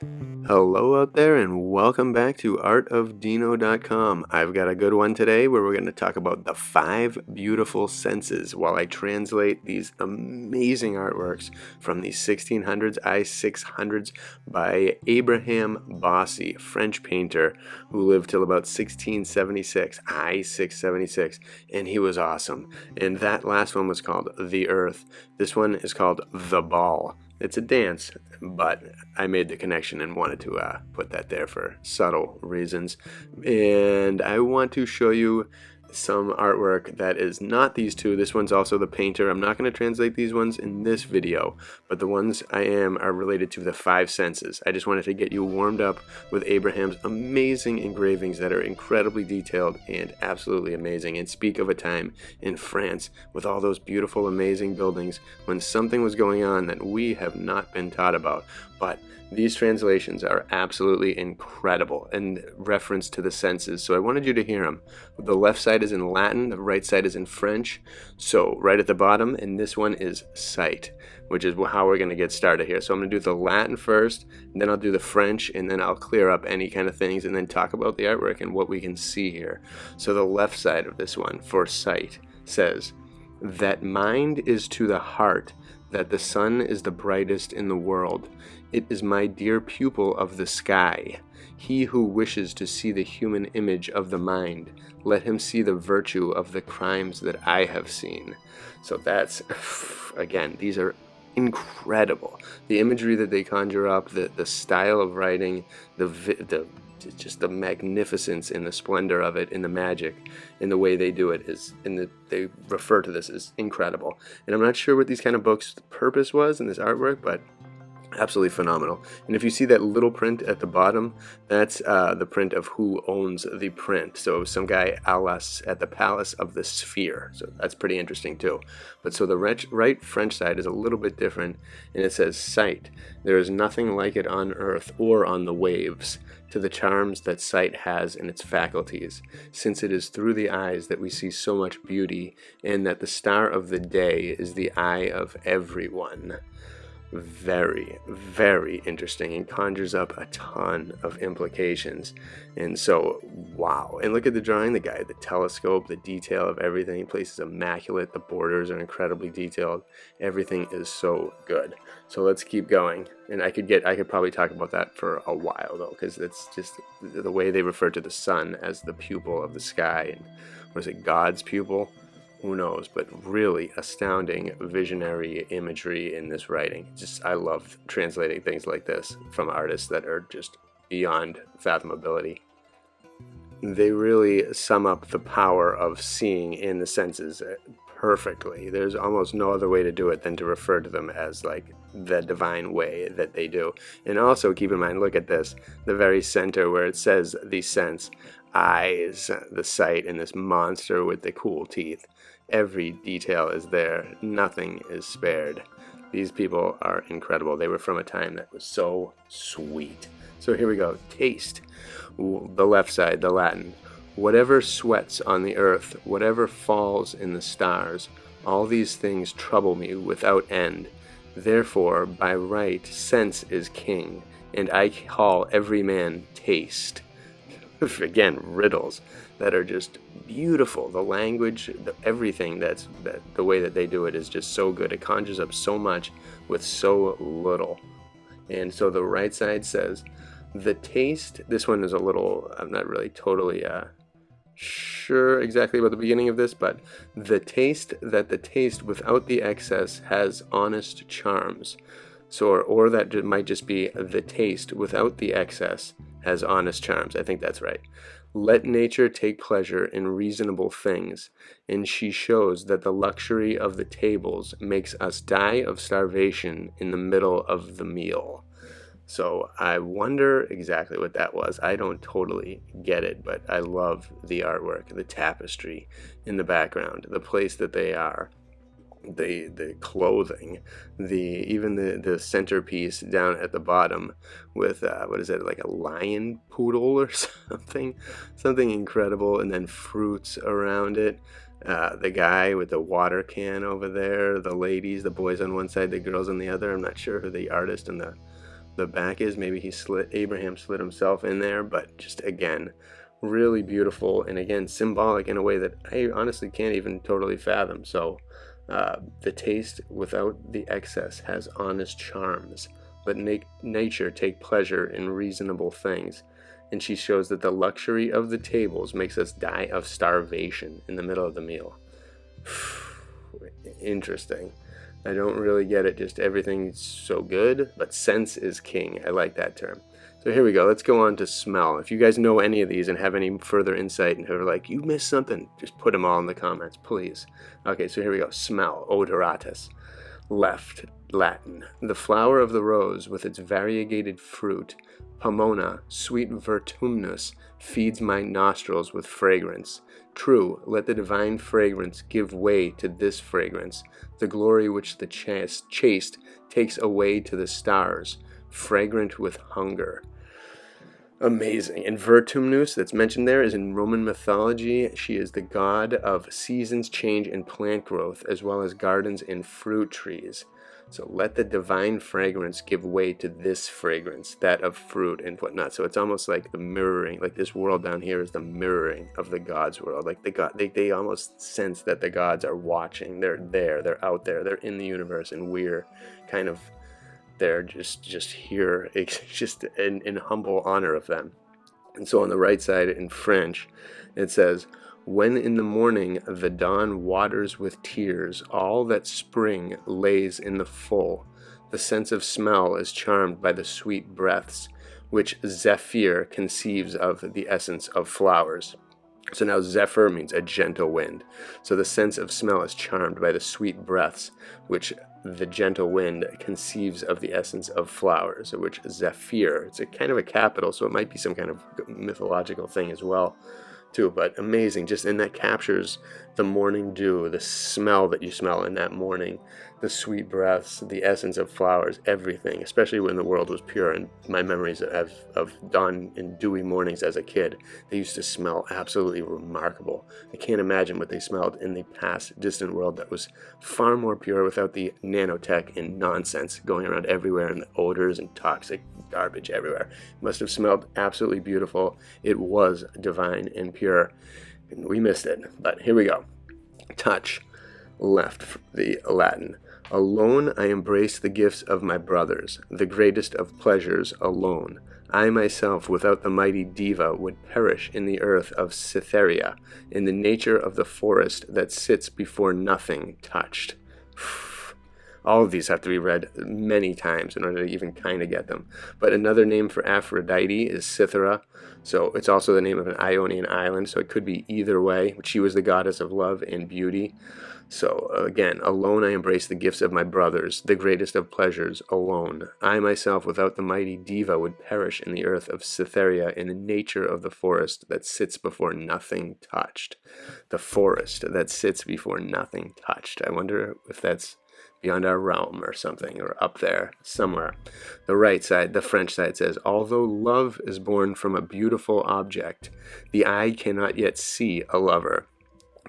Hello out there and welcome back to artofdino.com. I've got a good one today where we're going to talk about the 5 beautiful senses while I translate these amazing artworks from the 1600s i600s by Abraham Bosse, French painter who lived till about 1676, i676, and he was awesome. And that last one was called The Earth. This one is called The Ball. It's a dance, but I made the connection and wanted to put that there for subtle reasons. And I want to show you some artwork that is not these two. This one's also the painter. I'm not going to translate these ones in this video, but the ones I am are related to the 5 senses. I just wanted to get you warmed up with Abraham's amazing engravings that are incredibly detailed and absolutely amazing, and speak of a time in France with all those beautiful, amazing buildings when something was going on that we have not been taught about. But these translations are absolutely incredible in reference to the senses, so I wanted you to hear them. The left side is in Latin, the right side is in French, so right at the bottom, and this one is sight, which is how we're going to get started here. So I'm going to do the Latin first, and then I'll do the French, and then I'll clear up any kind of things, and then talk about the artwork and what we can see here. So the left side of this one, for sight, says, "That mind is to the heart, that the sun is the brightest in the world. It is my dear pupil of the sky. He who wishes to see the human image of the mind, let him see the virtue of the crimes that I have seen." So that's, again, these are incredible. The imagery that they conjure up, the style of writing, just the magnificence and the splendor of it, and the magic and the way they do it is, they refer to this as incredible. And I'm not sure what these kind of books' purpose was in this artwork, but absolutely phenomenal. And if you see that little print at the bottom, that's the print of who owns the print. So some guy Alas at the Palace of the Sphere. So that's pretty interesting too. But so the right French side is a little bit different, and it says, "Sight. There is nothing like it on earth or on the waves, to the charms that sight has in its faculties, since it is through the eyes that we see so much beauty, and that the star of the day is the eye of everyone." Very, very interesting, and conjures up a ton of implications. And so, wow. And look at the drawing, the guy, the telescope, the detail of everything. The place is immaculate. The borders are incredibly detailed. Everything is so good. So let's keep going. And I could probably talk about that for a while though, because it's just the way they refer to the sun as the pupil of the sky, and what is it, God's pupil? Who knows, but really astounding visionary imagery in this writing. I love translating things like this from artists that are just beyond fathomability. They really sum up the power of seeing in the senses perfectly. There's almost no other way to do it than to refer to them as like the divine way that they do. And also keep in mind, look at this, the very center where it says the sense, eyes, the sight, and this monster with the cool teeth. Every detail is there. Nothing is spared. These people are incredible. They were from a time that was so sweet. So here we go. Taste. The left side, the Latin. "Whatever sweats on the earth, whatever falls in the stars, all these things trouble me without end. Therefore, by right, sense is king, and I call every man taste." Again, riddles that are just beautiful. The language, everything, the way that they do it is just so good. It conjures up so much with so little. And so the right side says, "The taste," this one is a little, I'm not really totally sure exactly about the beginning of this, but "the taste that the taste without the excess has honest charms." So, or that might just be "the taste without the excess has honest charms." I think that's right. "Let nature take pleasure in reasonable things, and she shows that the luxury of the tables makes us die of starvation in the middle of the meal." So I wonder exactly what that was. I don't totally get it, but I love the artwork, the tapestry in the background, the place that they are, the clothing, even the centerpiece down at the bottom with what is it, like a lion poodle or something incredible, and then fruits around it. The guy with the water can over there, the ladies, the boys on one side, the girls on the other. I'm not sure who the artist and the the back is. Maybe Abraham slid himself in there, but just again, really beautiful, and again, symbolic in a way that I honestly can't even totally fathom. So the taste without the excess has honest charms. Let nature take pleasure in reasonable things. And she shows that the luxury of the tables makes us die of starvation in the middle of the meal. Interesting. I don't really get it, just everything's so good, but sense is king. I like that term. So here we go. Let's go on to smell. If you guys know any of these and have any further insight and are like, you missed something, just put them all in the comments, please. Okay, so here we go. Smell, odoratus. Left, Latin. The flower of the rose with its variegated fruit, pomona, sweet vertumnus, feeds my nostrils with fragrance. True, let the divine fragrance give way to this fragrance, the glory which the chaste takes away to the stars, fragrant with hunger. Amazing. And Vertumnus, that's mentioned there, is in Roman mythology. She is the god of seasons, change, and plant growth, as well as gardens and fruit trees. So let the divine fragrance give way to this fragrance, that of fruit and whatnot. So it's almost like the mirroring, like this world down here is the mirroring of the God's world. Like they almost sense that the gods are watching. They're there, they're out there, they're in the universe, and we're kind of there just here, just in humble honor of them. And so on the right side in French, it says, when in the morning the dawn waters with tears all that spring lays in the full, the sense of smell is charmed by the sweet breaths, which Zephyr conceives of the essence of flowers. So now Zephyr means a gentle wind. So the sense of smell is charmed by the sweet breaths, which the gentle wind conceives of the essence of flowers, which Zephyr, it's a kind of a capital, so it might be some kind of mythological thing as well, too. But amazing, just, and that captures the morning dew, the smell that you smell in that morning, the sweet breaths, the essence of flowers, everything, especially when the world was pure. And my memories of dawn and dewy mornings as a kid, they used to smell absolutely remarkable. I can't imagine what they smelled in the past distant world that was far more pure, without the nanotech and nonsense going around everywhere, and the odors and toxic garbage everywhere. It must have smelled absolutely beautiful. It was divine and pure, and we missed it. But here we go. Touch, left, the Latin. Alone I embrace the gifts of my brothers, the greatest of pleasures alone. I myself, without the mighty diva, would perish in the earth of Cytherea, in the nature of the forest that sits before nothing touched. All of these have to be read many times in order to even kind of get them. But another name for Aphrodite is Cythera. So it's also the name of an Ionian island, so it could be either way. She was the goddess of love and beauty. So again, alone I embrace the gifts of my brothers, the greatest of pleasures alone. I myself, without the mighty diva, would perish in the earth of Cytherea, in the nature of the forest that sits before nothing touched. The forest that sits before nothing touched. I wonder if that's beyond our realm or something, or up there somewhere. The right side, the French side, says, although love is born from a beautiful object, the eye cannot yet see a lover.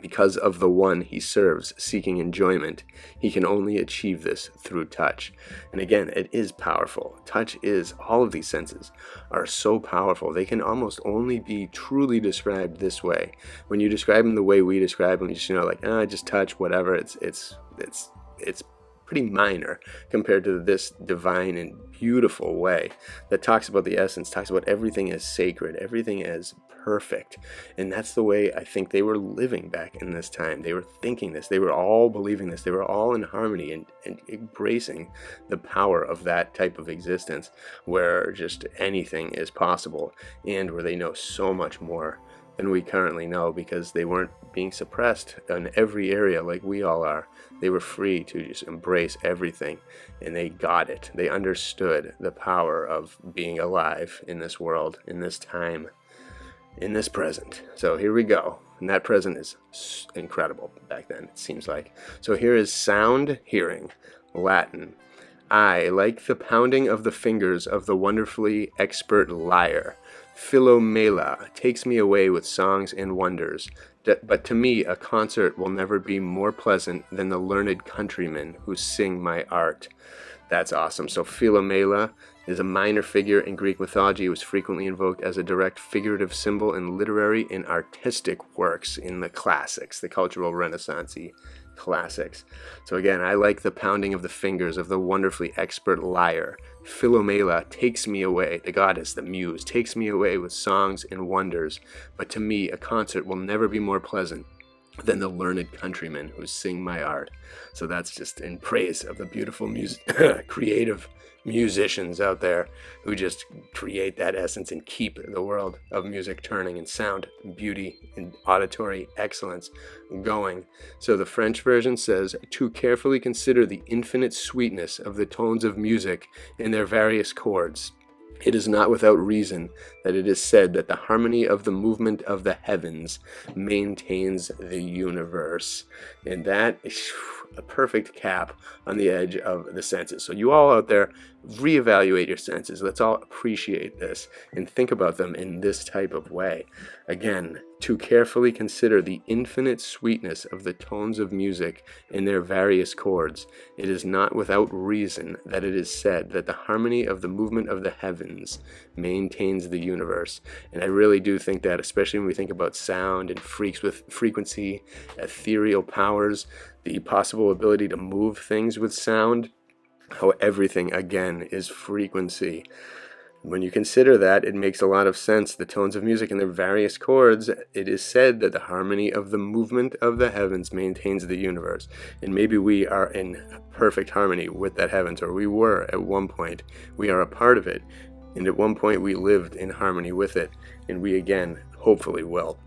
Because of the one he serves, seeking enjoyment, he can only achieve this through touch. And again, it is powerful. Touch is, all of these senses are so powerful. They can almost only be truly described this way. When you describe them the way we describe them, you just, like, just touch, whatever. It's pretty minor compared to this divine and beautiful way that talks about the essence, talks about everything as sacred, everything as perfect. And that's the way I think they were living back in this time. They were thinking this, they were all believing this, they were all in harmony and embracing the power of that type of existence where just anything is possible, and where they know so much more than we currently know, because they weren't being suppressed in every area like we all are. They were free to just embrace everything, and they got it. They understood the power of being alive in this world, in this time, in this present. So here we go. And that present is incredible back then, it seems like. So here is sound, hearing, Latin. I, like the pounding of the fingers of the wonderfully expert lyre, Philomela, takes me away with songs and wonders. But to me, a concert will never be more pleasant than the learned countrymen who sing my art. That's awesome. So Philomela is a minor figure in Greek mythology. It was frequently invoked as a direct figurative symbol in literary and artistic works in the classics, the cultural Renaissance-y classics. So again, I like the pounding of the fingers of the wonderfully expert lyre. Philomela takes me away, the goddess, the muse, takes me away with songs and wonders. But to me, a concert will never be more pleasant than the learned countrymen who sing my art. So that's just in praise of the beautiful creative musicians out there who just create that essence and keep the world of music turning and sound beauty and auditory excellence going. So the French version says, to carefully consider the infinite sweetness of the tones of music in their various chords. It is not without reason that it is said that the harmony of the movement of the heavens maintains the universe. And that is a perfect cap on the edge of the senses. So you all out there, reevaluate your senses. Let's all appreciate this and think about them in this type of way. Again, to carefully consider the infinite sweetness of the tones of music in their various chords. It is not without reason that it is said that the harmony of the movement of the heavens maintains the universe. And I really do think that, especially when we think about sound and freaks with frequency, ethereal powers, the possible ability to move things with sound, how everything, again, is frequency. When you consider that, it makes a lot of sense. The tones of music and their various chords, it is said that the harmony of the movement of the heavens maintains the universe. And maybe we are in perfect harmony with that heavens, or we were at one point. We are a part of it. And at one point we lived in harmony with it. And we, again, hopefully will.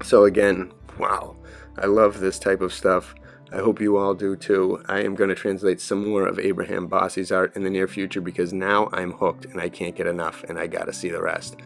So again, wow, I love this type of stuff. I hope you all do too. I am going to translate some more of Abraham Bosse's art in the near future because now I'm hooked and I can't get enough and I got to see the rest.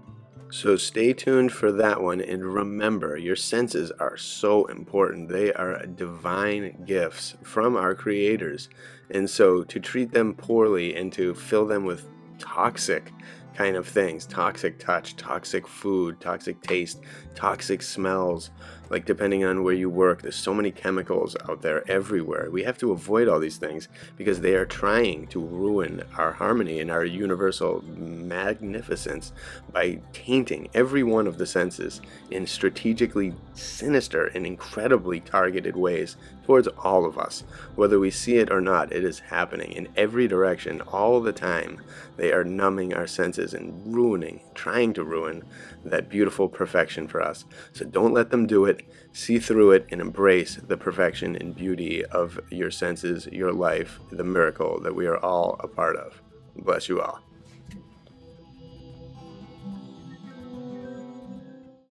So stay tuned for that one, and remember, your senses are so important. They are divine gifts from our creators. And so to treat them poorly and to fill them with toxic kind of things, toxic touch, toxic food, toxic taste, toxic smells, like depending on where you work, there's so many chemicals out there everywhere. We have to avoid all these things because they are trying to ruin our harmony and our universal magnificence by tainting every one of the senses in strategically sinister and incredibly targeted ways towards all of us. Whether we see it or not, it is happening in every direction all the time. They are numbing our senses and ruining, trying to ruin that beautiful perfection for us. So don't let them do it. See through it and embrace the perfection and beauty of your senses, your life, the miracle that we are all a part of. Bless you all.